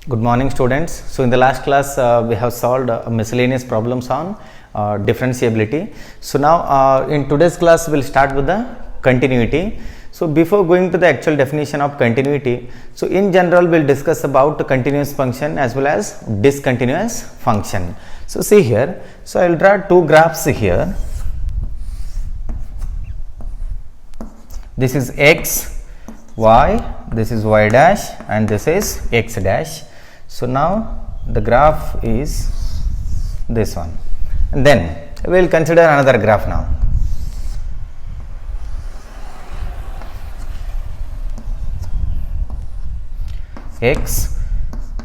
Good morning, students. So in the last class we have solved miscellaneous problems on differentiability. So now in today's class we'll start with the continuity. So before going to the actual definition of continuity, so in general we'll discuss about the continuous function as well as discontinuous function. So see here, so I'll draw two graphs here. This is x, y, this is y dash, and this is x dash. So now the graph is this one, and then we will consider another graph now. X,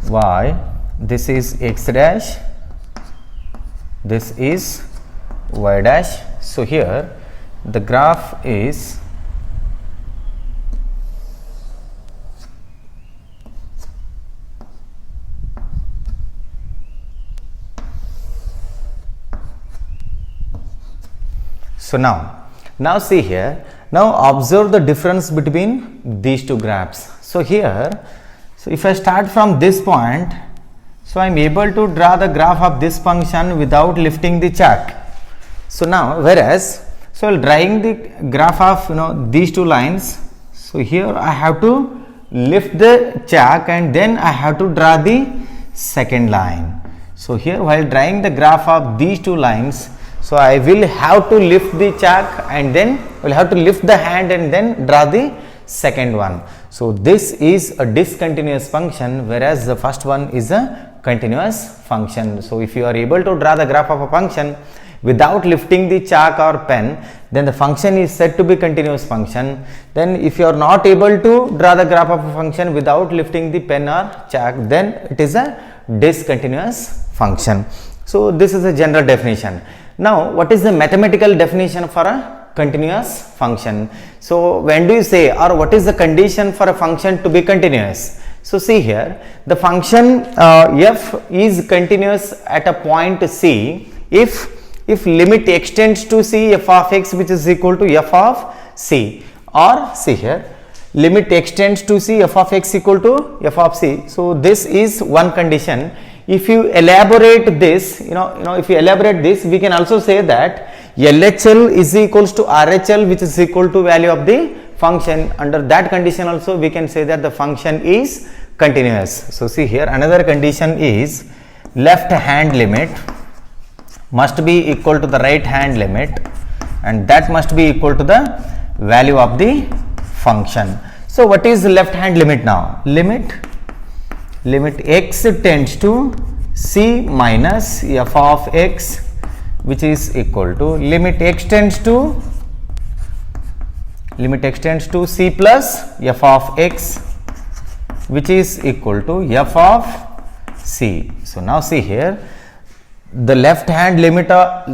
y, this is x dash, this is y dash. So here the graph is so now see here, now observe the difference between these two graphs. So here, so if I start from this point, so I am able to draw the graph of this function without lifting the chalk. So now whereas, so while drawing the graph of these two lines, so here I have to lift the chalk and then I have to draw the second line. So here while drawing the graph of these two lines, so I will have to lift the chalk and then will have to lift the hand and then draw the second one. So this is a discontinuous function, whereas the first one is a continuous function. So if you are able to draw the graph of a function without lifting the chalk or pen, then the function is said to be continuous function. Then if you are not able to draw the graph of a function without lifting the pen or chalk, then it is a discontinuous function. So this is a general definition. Now what is the mathematical definition for a continuous function? So when do you say, or what is the condition for a function to be continuous? So see here, the function f is continuous at a point c if limit extends to c f of x which is equal to f of c, or see here, limit extends to c f of x equal to f of c. So this is one condition. If you elaborate this, if you elaborate this, we can also say that LHL is equals to RHL which is equal to value of the function. Under that condition also we can say that the function is continuous. So see here, another condition is left hand limit must be equal to the right hand limit, and that must be equal to the value of the function. So what is the left hand limit now? Limit x tends to c minus f of x which is equal to limit x tends to c plus f of x which is equal to f of c. So now see here, the left hand limit of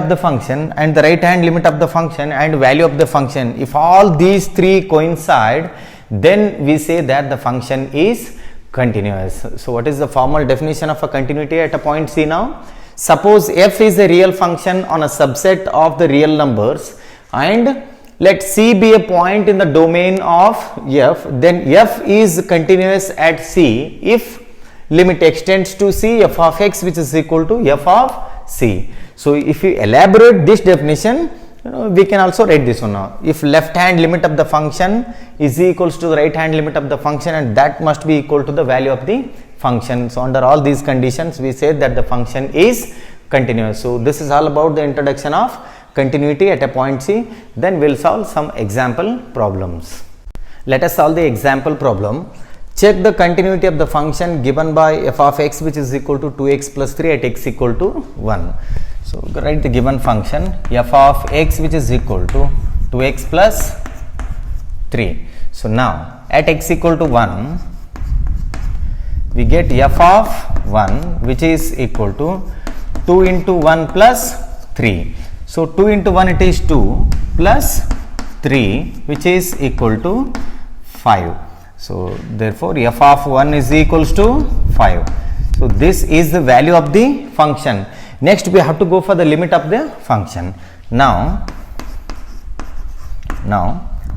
the function and the right hand limit of the function and value of the function, if all these three coincide, then we say that the function is continuous. So what is the formal definition of a continuity at a point c now? Suppose f is a real function on a subset of the real numbers and let c be a point in the domain of f, then f is continuous at c if limit extends to c f of x which is equal to f of c. So if you elaborate this definition, we can also write this one now. If left hand limit of the function is equals to the right hand limit of the function, and that must be equal to the value of the function. So under all these conditions we say that the function is continuous. So this is all about the introduction of continuity at a point c. Then we will solve some example problems. Let us solve the example problem. Check the continuity of the function given by f of x which is equal to 2x plus 3 at x equal to 1. So write the given function f of x which is equal to 2x plus 3. So now at x equal to 1 we get f of 1 which is equal to 2 into 1 plus 3. So 2 into 1 it is 2 plus 3 which is equal to 5. So therefore f of 1 is equals to 5. So this is the value of the function. Next we have to go for the limit of the function. Now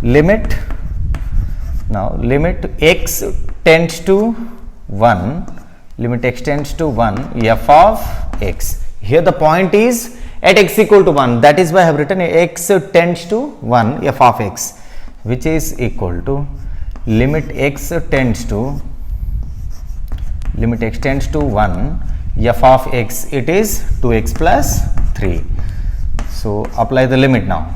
limit x tends to 1, limit x tends to 1, f of x. Here the point is at x equal to 1, that is why I have written x tends to 1, f of x, which is equal to limit x tends to 1, f of x, it is 2x plus 3. So apply the limit now.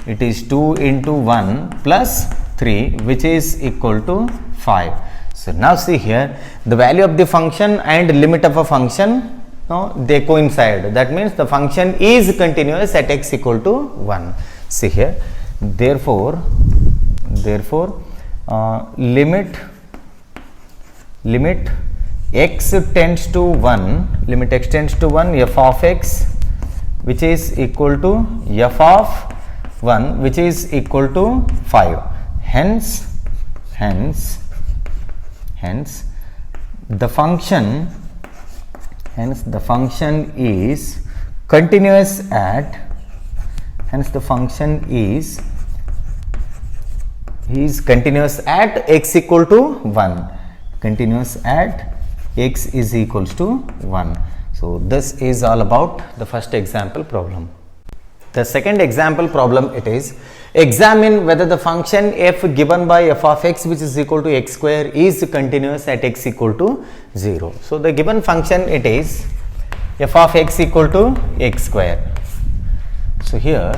It is 2 into 1 plus 3, which is equal to 5. So now see here, the value of the function and limit of a function, they coincide. That means the function is continuous at x equal to 1. See here, therefore limit x tends to 1, f of x, which is equal to f of 1, which is equal to 5. Hence the function is continuous at x equal to 1, continuous at x is equals to 1. So this is all about the first example problem. The second example problem, it is examine whether the function f given by f of x, which is equal to x square, is continuous at x equal to 0. So the given function, it is f of x equal to x square. So here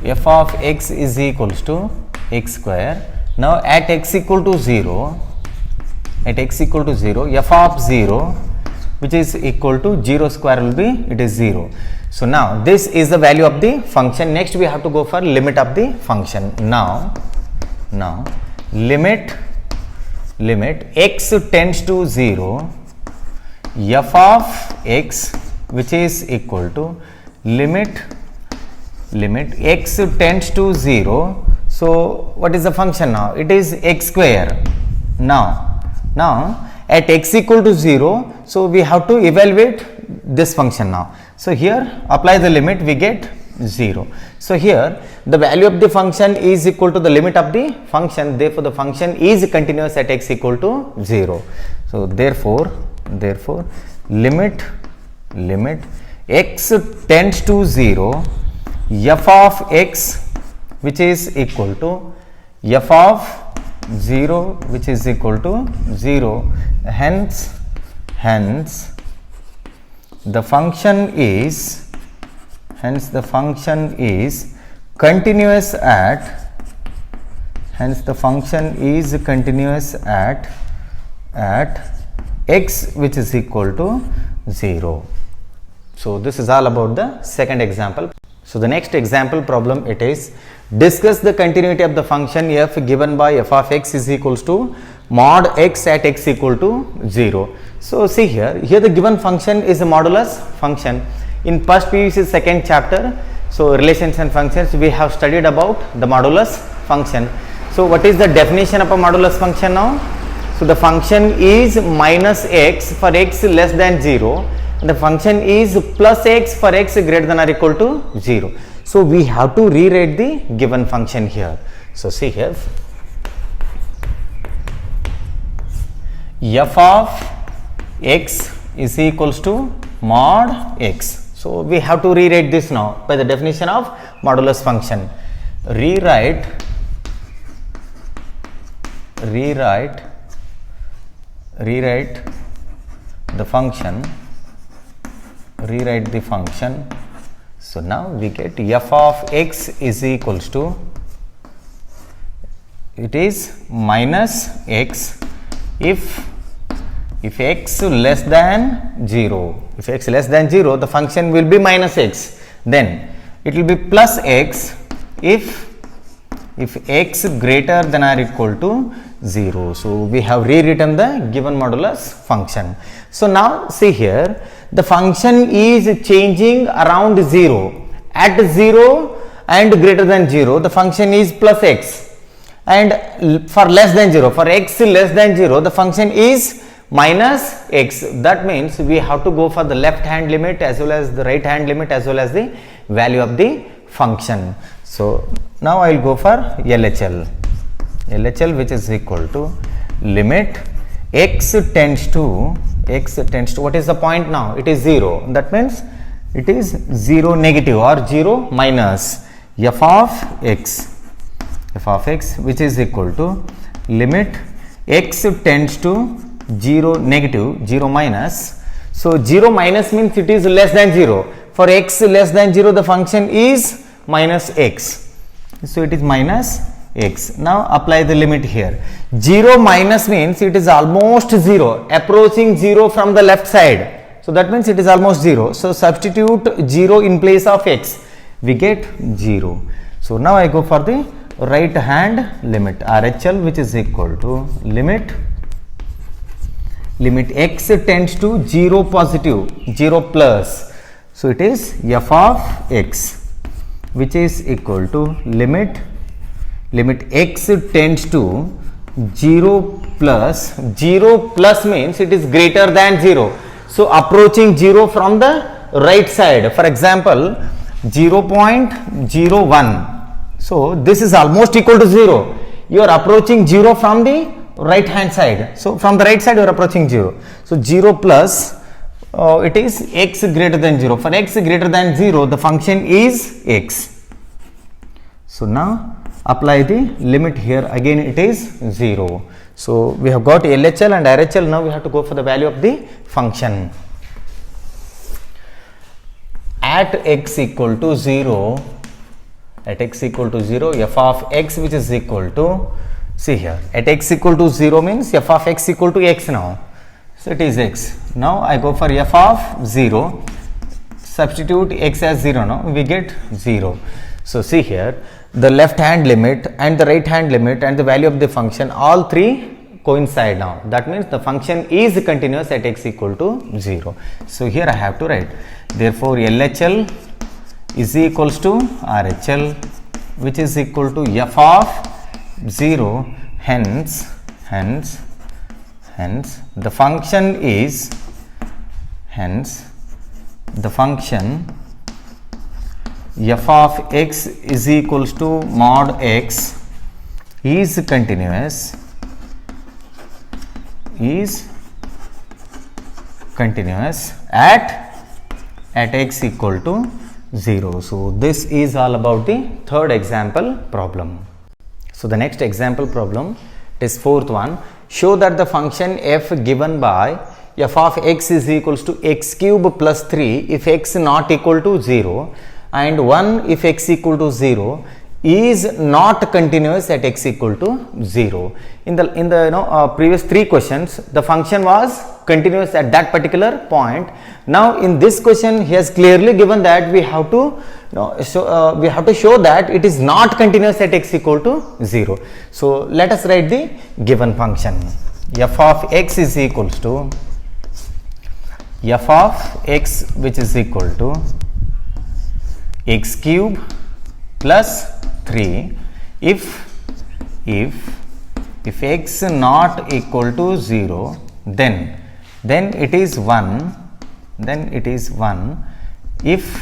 f of x is equals to x square. Now at x equal to 0, f of 0, which is equal to 0 square, will be, it is 0. So now this is the value of the function. Next we have to go for limit of the function. Now limit x tends to 0, f of x, which is equal to limit x tends to 0. So what is the function now? It is x square. Now at x equal to 0, so we have to evaluate this function now. So here apply the limit, we get 0. So here the value of the function is equal to the limit of the function, therefore the function is continuous at x equal to 0. So therefore limit x tends to 0, f of x, which is equal to f of 0, which is equal to 0. Hence the function is continuous at x, which is equal to 0. So this is all about the second example. So the next example problem, it is discuss the continuity of the function f given by f of x is equals to mod x at x equal to 0. So see here the given function is a modulus function. In first PUC second chapter, so relations and functions, we have studied about the modulus function. So what is the definition of a modulus function now? So the function is minus x for x less than 0, and the function is plus x for x greater than or equal to 0. So we have to rewrite the given function here. So see here, f of x is equals to mod x. So we have to rewrite this now by the definition of modulus function. Rewrite the function. So now we get f of x is equals to, it is minus x if x less than 0. If x less than 0, the function will be minus x. Then it will be plus x if x greater than or equal to 0. So we have rewritten the given modulus function. So now see here, the function is changing around 0. At 0 and greater than 0, the function is plus x, and for less than 0, for x less than 0, the function is minus x. That means we have to go for the left hand limit as well as the right hand limit as well as the value of the function. So now I will go for LHL, which is equal to limit x tends to, what is the point now? It is 0. That means it is 0 negative or 0 minus f of x, which is equal to limit x tends to 0 negative, 0 minus. So 0 minus means it is less than 0. For x less than 0, the function is minus x. So it is minus x. Now apply the limit here. 0 minus means it is almost 0, approaching 0 from the left side. So that means it is almost 0. So substitute 0 in place of x. We get 0. So now I go for the right hand limit RHL, which is equal to limit x tends to 0 positive, 0 plus. So it is f of x, which is equal to limit x tends to 0 plus. 0 plus means it is greater than 0. So approaching 0 from the right side. For example, 0.01. So this is almost equal to 0. You are approaching 0 from the right hand side. So from the right side you are approaching 0. So 0 plus it is x greater than 0. For x greater than 0, the function is x. So now apply the limit here. Again it is 0. So we have got LHL and RHL. Now we have to go for the value of the function. At x equal to 0, f of x, which is equal to, see here, at x equal to 0 means f of x equal to x now. So it is x. Now I go for f of 0, substitute x as 0 now, we get 0. So see here, the left hand limit and the right hand limit and the value of the function, all three coincide now. That means the function is continuous at x equal to 0. So here I have to write, therefore LHL is equals to RHL, which is equal to f of 0. Hence the function is, f of x is equals to mod x is continuous, at x equal to 0. So this is all about the third example problem. So the next example problem is fourth one. Show that the function f given by f of x is equals to x cube plus 3 if x not equal to 0 and 1 if x equal to 0 is not continuous at x equal to 0. In the previous three questions, the function was continuous at that particular point. Now in this question he has clearly given that we have to show that it is not continuous at x equal to 0. So let us write the given function. F of x is equals to f of x, which is equal to x cube plus 3 if x not equal to 0, then it is 1, if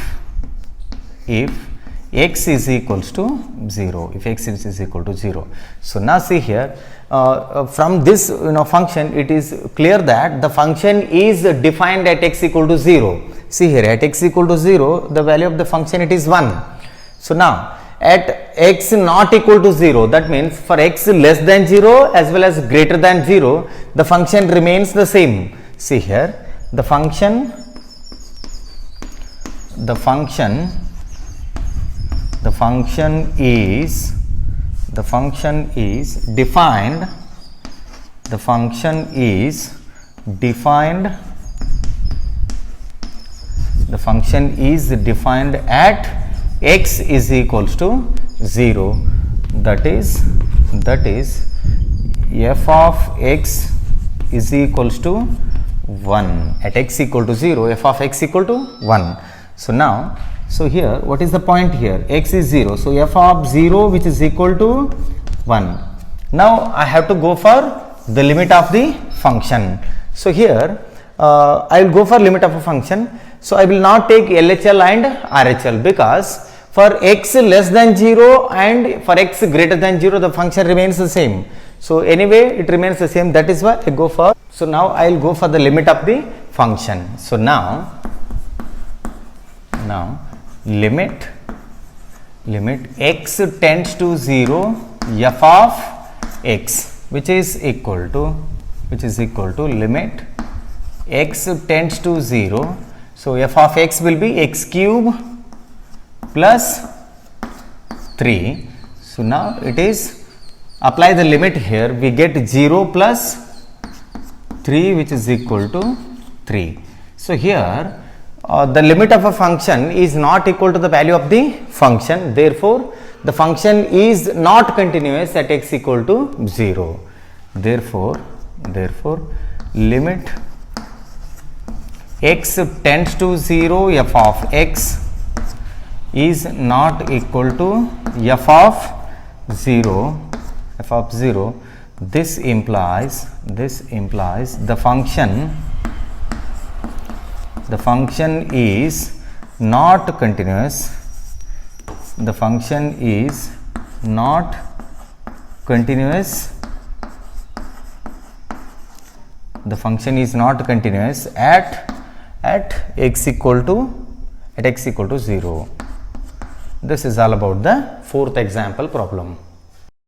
x is equals to 0, So now see here, from this function, it is clear that the function is defined at x equal to 0. See here, at x equal to 0, the value of the function it is 1. So now at x not equal to 0, that means for x less than 0 as well as greater than 0, the function remains the same. See here, the function is defined at x is equals to 0, that is f of x is equals to 1. At x equal to 0, f of x equal to 1. So now, so here what is the point here? X is 0, so f of 0 which is equal to 1. Now I have to go for the limit of the function. So here I will go for limit of a function. So I will not take LHL and RHL, because for x less than 0 and for x greater than 0, the function remains the same. So anyway it remains the same, that is why I go for, so now I will go for the limit of the function. So now limit x tends to 0 f of x, which is equal to limit x tends to 0. So f of x will be x cube plus 3. So now it is, apply the limit here, we get 0 plus 3, which is equal to 3. So here the limit of a function is not equal to the value of the function, therefore the function is not continuous at x equal to 0. Therefore limit x tends to 0 f of x is not equal to f of 0. This implies the function is not continuous. The function is not continuous. The function is not continuous at x equal to 0. This is all about the fourth example problem.